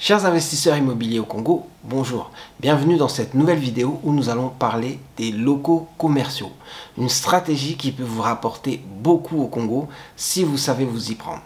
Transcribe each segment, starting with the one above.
Chers investisseurs immobiliers au Congo, bonjour. Bienvenue dans cette nouvelle vidéo où nous allons parler des locaux commerciaux. Une stratégie qui peut vous rapporter beaucoup au Congo si vous savez vous y prendre.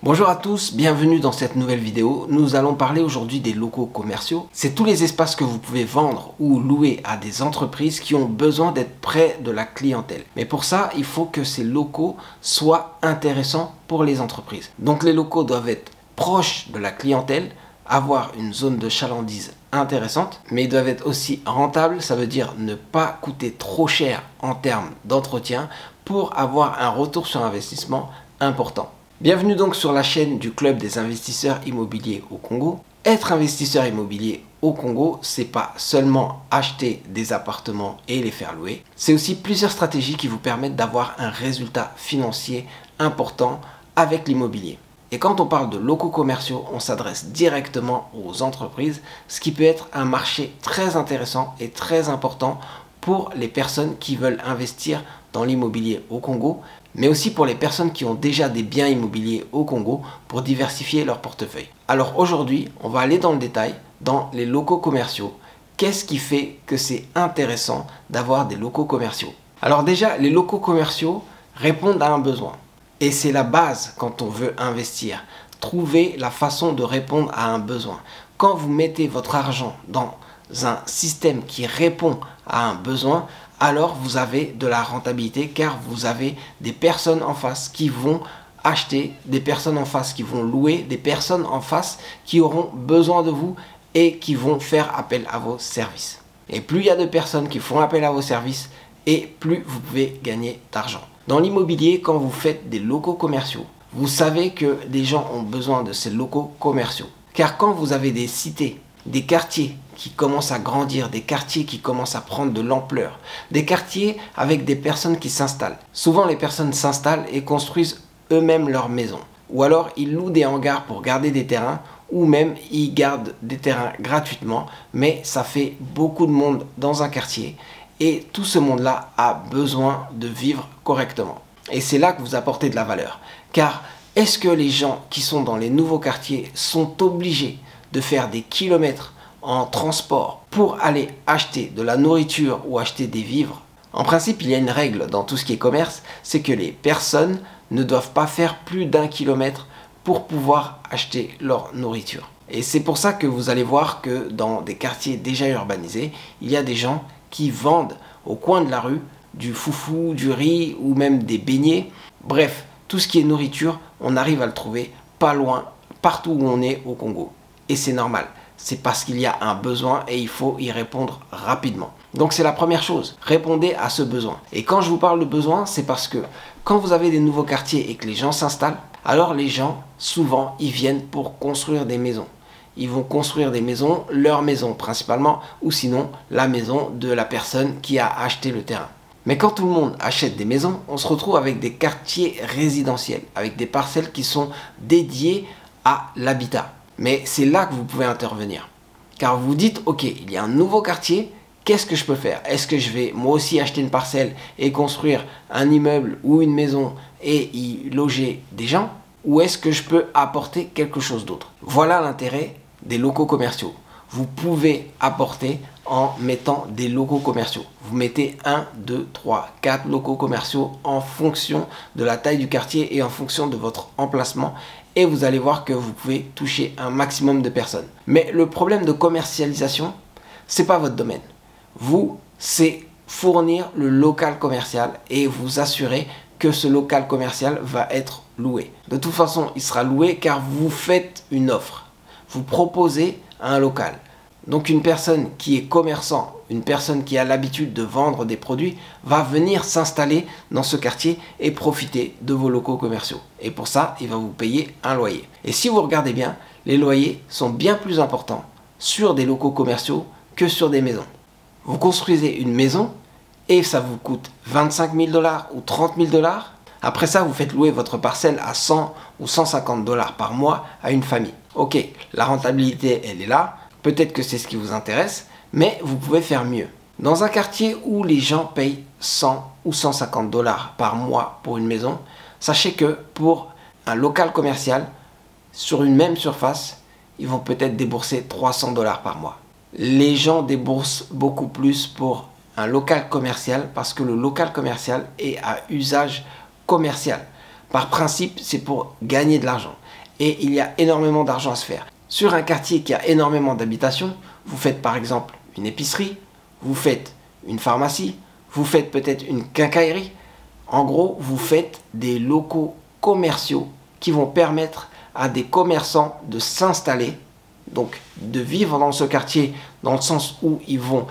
Bonjour à tous, bienvenue dans cette nouvelle vidéo. Nous allons parler aujourd'hui des locaux commerciaux. C'est tous les espaces que vous pouvez vendre ou louer à des entreprises qui ont besoin d'être près de la clientèle. Mais pour ça, il faut que ces locaux soient intéressants pour les entreprises. Donc les locaux doivent être proches de la clientèle, avoir une zone de chalandise intéressante, mais ils doivent être aussi rentables, ça veut dire ne pas coûter trop cher en termes d'entretien pour avoir un retour sur investissement important. Bienvenue donc sur la chaîne du Club des investisseurs immobiliers au Congo. Être investisseur immobilier au Congo, c'est pas seulement acheter des appartements et les faire louer, c'est aussi plusieurs stratégies qui vous permettent d'avoir un résultat financier important avec l'immobilier. Et quand on parle de locaux commerciaux, on s'adresse directement aux entreprises, ce qui peut être un marché très intéressant et très important pour les personnes qui veulent investir dans l'immobilier au Congo, mais aussi pour les personnes qui ont déjà des biens immobiliers au Congo pour diversifier leur portefeuille. Alors aujourd'hui, on va aller dans le détail dans les locaux commerciaux. Qu'est-ce qui fait que c'est intéressant d'avoir des locaux commerciaux? Alors déjà, les locaux commerciaux répondent à un besoin. Et c'est la base quand on veut investir. Trouver la façon de répondre à un besoin. Quand vous mettez votre argent dans un système qui répond à un besoin, alors vous avez de la rentabilité car vous avez des personnes en face qui vont acheter, des personnes en face qui vont louer, des personnes en face qui auront besoin de vous et qui vont faire appel à vos services. Et plus il y a de personnes qui font appel à vos services et plus vous pouvez gagner d'argent. Dans l'immobilier, quand vous faites des locaux commerciaux, vous savez que des gens ont besoin de ces locaux commerciaux. Car quand vous avez des cités, des quartiers qui commencent à grandir, des quartiers qui commencent à prendre de l'ampleur, des quartiers avec des personnes qui s'installent. Souvent, les personnes s'installent et construisent eux-mêmes leur maison. Ou alors, ils louent des hangars pour garder des terrains, ou même ils gardent des terrains gratuitement, mais ça fait beaucoup de monde dans un quartier. Et tout ce monde-là a besoin de vivre correctement. Et c'est là que vous apportez de la valeur. Car est-ce que les gens qui sont dans les nouveaux quartiers sont obligés de faire des kilomètres en transport pour aller acheter de la nourriture ou acheter des vivres? En principe, il y a une règle dans tout ce qui est commerce, c'est que les personnes ne doivent pas faire plus d'1 kilomètre pour pouvoir acheter leur nourriture. Et c'est pour ça que vous allez voir que dans des quartiers déjà urbanisés, il y a des gens qui vendent au coin de la rue du foufou, du riz ou même des beignets. Bref, tout ce qui est nourriture, on arrive à le trouver pas loin, partout où on est au Congo. Et c'est normal, c'est parce qu'il y a un besoin et il faut y répondre rapidement. Donc c'est la première chose, répondez à ce besoin. Et quand je vous parle de besoin, c'est parce que quand vous avez des nouveaux quartiers et que les gens s'installent, alors les gens, souvent, ils viennent pour construire des maisons. Ils vont construire des maisons, leur maison principalement, ou sinon la maison de la personne qui a acheté le terrain. Mais quand tout le monde achète des maisons, on se retrouve avec des quartiers résidentiels, avec des parcelles qui sont dédiées à l'habitat. Mais c'est là que vous pouvez intervenir. Car vous dites, ok, il y a un nouveau quartier, qu'est-ce que je peux faire? Est-ce que je vais moi aussi acheter une parcelle et construire un immeuble ou une maison et y loger des gens? Ou est-ce que je peux apporter quelque chose d'autre? Voilà l'intérêt des locaux commerciaux. Vous pouvez apporter en mettant des locaux commerciaux. Vous mettez 1, 2, 3, 4 locaux commerciaux en fonction de la taille du quartier et en fonction de votre emplacement. Et vous allez voir que vous pouvez toucher un maximum de personnes. Mais le problème de commercialisation, c'est pas votre domaine. Vous, c'est fournir le local commercial et vous assurer que ce local commercial va être loué. De toute façon, il sera loué car vous faites une offre. Vous proposez un local. Donc une personne qui est commerçant, une personne qui a l'habitude de vendre des produits, va venir s'installer dans ce quartier et profiter de vos locaux commerciaux. Et pour ça, il va vous payer un loyer. Et si vous regardez bien, les loyers sont bien plus importants sur des locaux commerciaux que sur des maisons. Vous construisez une maison et ça vous coûte 25 000 $ ou 30 000 $. Après ça, vous faites louer votre parcelle à 100 ou 150 $ par mois à une famille. Ok, la rentabilité, elle est là. Peut-être que c'est ce qui vous intéresse, mais vous pouvez faire mieux. Dans un quartier où les gens payent 100 ou 150 dollars par mois pour une maison, sachez que pour un local commercial, sur une même surface, ils vont peut-être débourser 300 dollars par mois. Les gens déboursent beaucoup plus pour un local commercial parce que le local commercial est à usage commercial. Par principe, c'est pour gagner de l'argent. Et il y a énormément d'argent à se faire. Sur un quartier qui a énormément d'habitations, vous faites par exemple une épicerie, vous faites une pharmacie, vous faites peut-être une quincaillerie. En gros, vous faites des locaux commerciaux qui vont permettre à des commerçants de s'installer, donc de vivre dans ce quartier, dans le sens où ils vont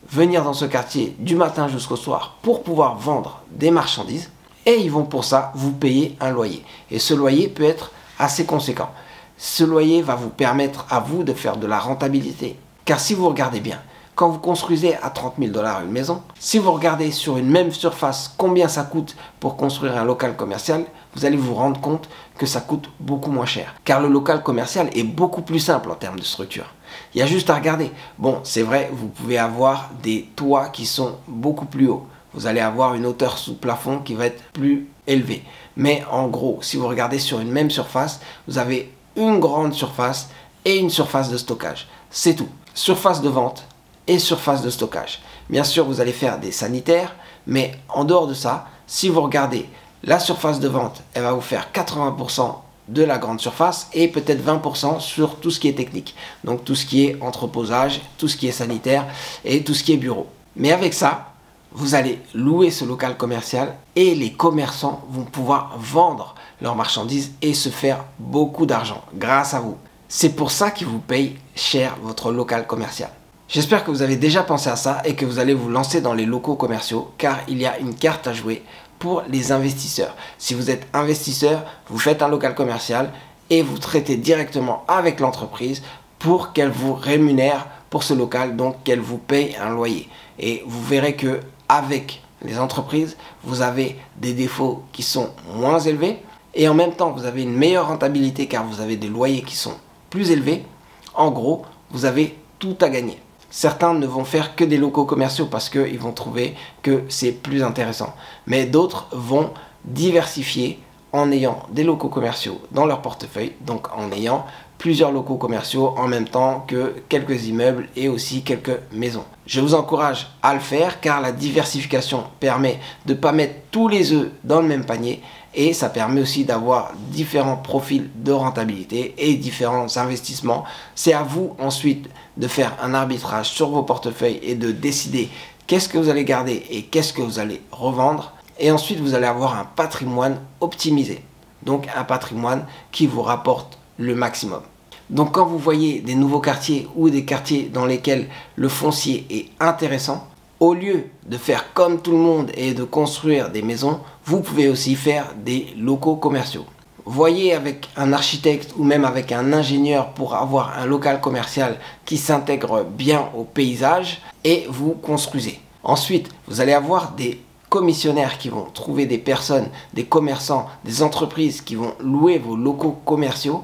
venir dans ce quartier du matin jusqu'au soir pour pouvoir vendre des marchandises. Et ils vont pour ça vous payer un loyer. Et ce loyer peut être assez conséquent. Ce loyer va vous permettre à vous de faire de la rentabilité. Car si vous regardez bien, quand vous construisez à 30 000 dollars une maison, si vous regardez sur une même surface combien ça coûte pour construire un local commercial, vous allez vous rendre compte que ça coûte beaucoup moins cher. Car le local commercial est beaucoup plus simple en termes de structure. Il y a juste à regarder. Bon, c'est vrai, vous pouvez avoir des toits qui sont beaucoup plus hauts. Vous allez avoir une hauteur sous plafond qui va être plus élevée. Mais en gros, si vous regardez sur une même surface, vous avez une grande surface et une surface de stockage. C'est tout. Surface de vente et surface de stockage. Bien sûr, vous allez faire des sanitaires, mais en dehors de ça, si vous regardez la surface de vente, elle va vous faire 80% de la grande surface et peut-être 20% sur tout ce qui est technique. Donc tout ce qui est entreposage, tout ce qui est sanitaire et tout ce qui est bureau. Mais avec ça, vous allez louer ce local commercial et les commerçants vont pouvoir vendre leurs marchandises et se faire beaucoup d'argent grâce à vous. C'est pour ça qu'ils vous payent cher votre local commercial. J'espère que vous avez déjà pensé à ça et que vous allez vous lancer dans les locaux commerciaux car il y a une carte à jouer pour les investisseurs. Si vous êtes investisseur, vous faites un local commercial et vous traitez directement avec l'entreprise pour qu'elle vous rémunère pour ce local, donc qu'elle vous paye un loyer. Et vous verrez que avec les entreprises, vous avez des défauts qui sont moins élevés et en même temps, vous avez une meilleure rentabilité car vous avez des loyers qui sont plus élevés. En gros, vous avez tout à gagner. Certains ne vont faire que des locaux commerciaux parce qu'ils vont trouver que c'est plus intéressant. Mais d'autres vont diversifier en ayant des locaux commerciaux dans leur portefeuille, donc en ayant plusieurs locaux commerciaux en même temps que quelques immeubles et aussi quelques maisons. Je vous encourage à le faire car la diversification permet de ne pas mettre tous les œufs dans le même panier et ça permet aussi d'avoir différents profils de rentabilité et différents investissements. C'est à vous ensuite de faire un arbitrage sur vos portefeuilles et de décider qu'est-ce que vous allez garder et qu'est-ce que vous allez revendre. Et ensuite, vous allez avoir un patrimoine optimisé. Donc, un patrimoine qui vous rapporte le maximum. Donc, quand vous voyez des nouveaux quartiers ou des quartiers dans lesquels le foncier est intéressant, au lieu de faire comme tout le monde et de construire des maisons, vous pouvez aussi faire des locaux commerciaux. Voyez avec un architecte ou même avec un ingénieur pour avoir un local commercial qui s'intègre bien au paysage et vous construisez. Ensuite, vous allez avoir des commissionnaires qui vont trouver des personnes, des commerçants, des entreprises qui vont louer vos locaux commerciaux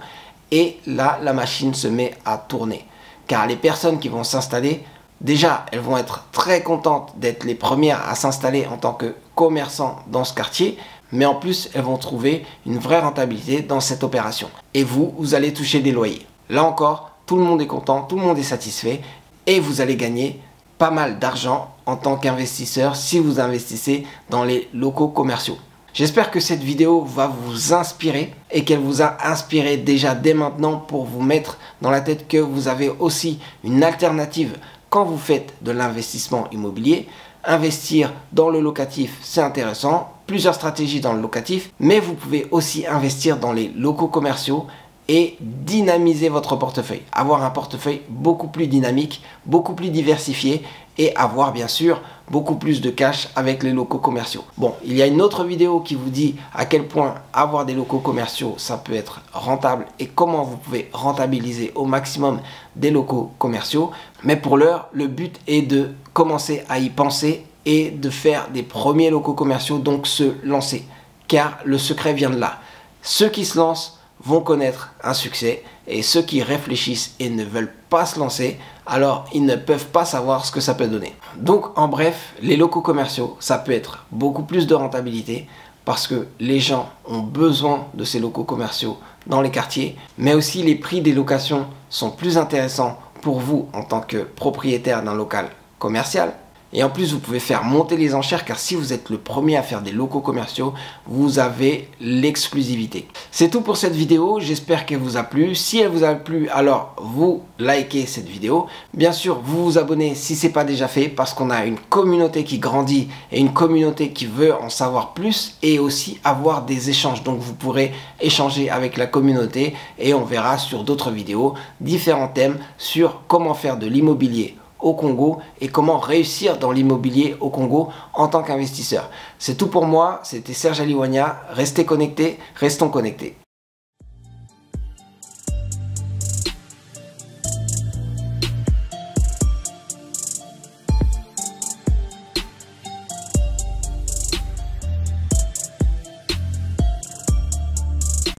et là, la machine se met à tourner. Car les personnes qui vont s'installer, déjà, elles vont être très contentes d'être les premières à s'installer en tant que commerçants dans ce quartier, mais en plus, elles vont trouver une vraie rentabilité dans cette opération. Et vous, vous allez toucher des loyers. Là encore, tout le monde est content, tout le monde est satisfait et vous allez gagner pas mal d'argent en tant qu'investisseur si vous investissez dans les locaux commerciaux. J'espère que cette vidéo va vous inspirer et qu'elle vous a inspiré déjà dès maintenant pour vous mettre dans la tête que vous avez aussi une alternative quand vous faites de l'investissement immobilier. Investir dans le locatif, c'est intéressant, plusieurs stratégies dans le locatif, mais vous pouvez aussi investir dans les locaux commerciaux et dynamiser votre portefeuille. Avoir un portefeuille beaucoup plus dynamique, beaucoup plus diversifié et avoir bien sûr beaucoup plus de cash avec les locaux commerciaux. Bon, il y a une autre vidéo qui vous dit à quel point avoir des locaux commerciaux, ça peut être rentable et comment vous pouvez rentabiliser au maximum des locaux commerciaux. Mais pour l'heure, le but est de commencer à y penser et de faire des premiers locaux commerciaux, donc se lancer. Car le secret vient de là. Ceux qui se lancent vont connaître un succès et ceux qui réfléchissent et ne veulent pas se lancer, alors ils ne peuvent pas savoir ce que ça peut donner. Donc en bref, les locaux commerciaux, ça peut être beaucoup plus de rentabilité parce que les gens ont besoin de ces locaux commerciaux dans les quartiers, mais aussi les prix des locations sont plus intéressants pour vous en tant que propriétaire d'un local commercial. Et en plus, vous pouvez faire monter les enchères car si vous êtes le premier à faire des locaux commerciaux, vous avez l'exclusivité. C'est tout pour cette vidéo. J'espère qu'elle vous a plu. Si elle vous a plu, alors vous likez cette vidéo. Bien sûr, vous vous abonnez si ce n'est pas déjà fait parce qu'on a une communauté qui grandit et une communauté qui veut en savoir plus et aussi avoir des échanges. Donc, vous pourrez échanger avec la communauté et on verra sur d'autres vidéos différents thèmes sur comment faire de l'immobilier au Congo et comment réussir dans l'immobilier au Congo en tant qu'investisseur. C'est tout pour moi, c'était Serge Aliwanya, restez connectés, restons connectés.